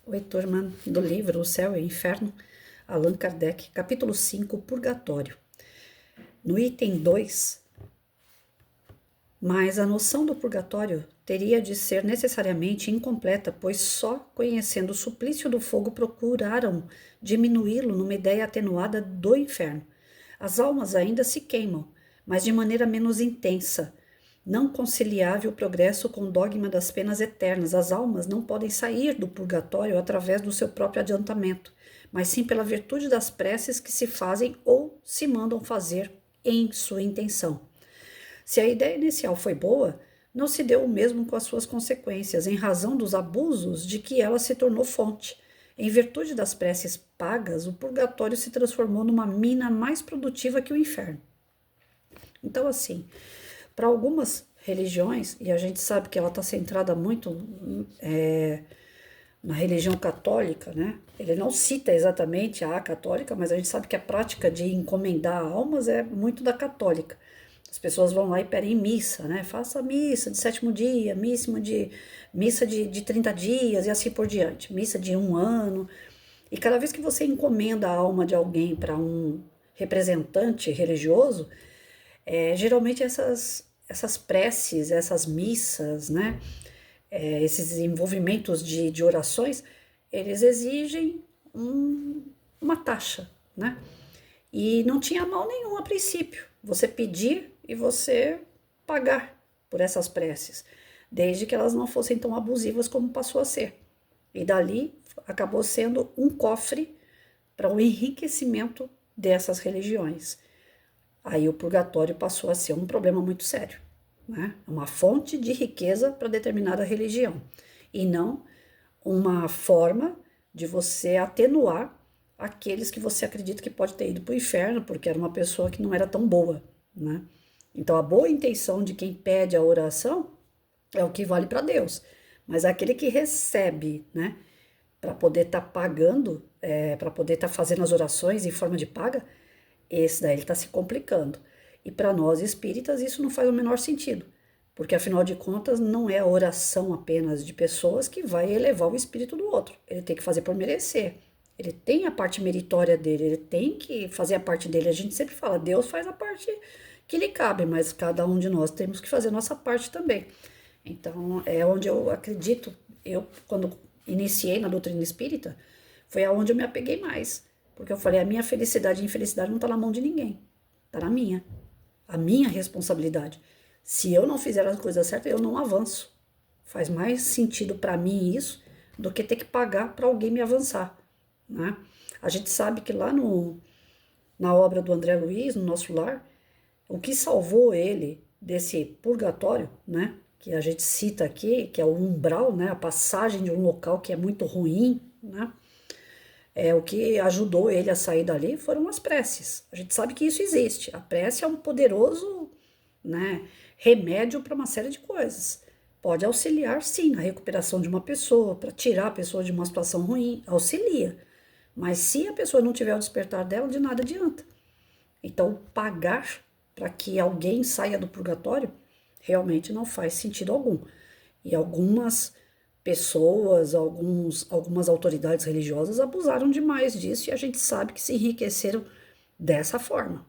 Oi, turma do livro O Céu e o Inferno, Allan Kardec, capítulo 5, Purgatório. No item 2, mas a noção do purgatório teria de ser necessariamente incompleta, pois só conhecendo o suplício do fogo procuraram diminuí-lo numa ideia atenuada do inferno. As almas ainda se queimam, mas de maneira menos intensa, não conciliável o progresso com o dogma das penas eternas. As almas não podem sair do purgatório através do seu próprio adiantamento, mas sim pela virtude das preces que se fazem ou se mandam fazer em sua intenção. Se a ideia inicial foi boa, não se deu o mesmo com as suas consequências, em razão dos abusos de que ela se tornou fonte. Em virtude das preces pagas, o purgatório se transformou numa mina mais produtiva que o inferno. Então, assim, para algumas religiões, e a gente sabe que ela está centrada muito na religião católica, né? Ele não cita exatamente a católica, mas a gente sabe que a prática de encomendar almas é muito da católica. As pessoas vão lá e pedem missa, né? Faça missa de sétimo dia, missa de 30 dias e assim por diante. Missa de 1 ano. E cada vez que você encomenda a alma de alguém para um representante religioso, geralmente essas preces, essas missas, né? Esses envolvimentos de orações, eles exigem uma taxa, né? E não tinha mal nenhum a princípio. Você pedir e você pagar por essas preces, desde que elas não fossem tão abusivas como passou a ser. E dali acabou sendo um cofre para o enriquecimento dessas religiões. Aí o purgatório passou a ser um problema muito sério, né? Uma fonte de riqueza para determinada religião e não uma forma de você atenuar aqueles que você acredita que pode ter ido para o inferno porque era uma pessoa que não era tão boa, né? Então a boa intenção de quem pede a oração é o que vale para Deus, mas aquele que recebe, né, para poder estar pagando, para poder estar fazendo as orações em forma de paga, esse daí ele está se complicando. E para nós espíritas isso não faz o menor sentido, porque afinal de contas não é a oração apenas de pessoas que vai elevar o espírito do outro. Ele tem que fazer por merecer. Ele tem a parte meritória dele, ele tem que fazer a parte dele. A gente sempre fala, Deus faz a parte que lhe cabe, mas cada um de nós temos que fazer a nossa parte também. Então, é onde eu acredito, eu quando iniciei na doutrina espírita, foi aonde eu me apeguei mais. Porque eu falei, a minha felicidade e infelicidade não está na mão de ninguém, está na minha. A minha responsabilidade. Se eu não fizer as coisas certas, eu não avanço. Faz mais sentido para mim isso do que ter que pagar para alguém me avançar, né? A gente sabe que lá na obra do André Luiz, no Nosso Lar, o que salvou ele desse purgatório, né? Que a gente cita aqui, que é o umbral, né? A passagem de um local que é muito ruim, né? O que ajudou ele a sair dali foram as preces. A gente sabe que isso existe. A prece é um poderoso, né, remédio para uma série de coisas. Pode auxiliar, sim, na recuperação de uma pessoa, para tirar a pessoa de uma situação ruim, auxilia. Mas se a pessoa não tiver o despertar dela, de nada adianta. Então, pagar para que alguém saia do purgatório realmente não faz sentido algum. E algumas pessoas, algumas autoridades religiosas abusaram demais disso e a gente sabe que se enriqueceram dessa forma.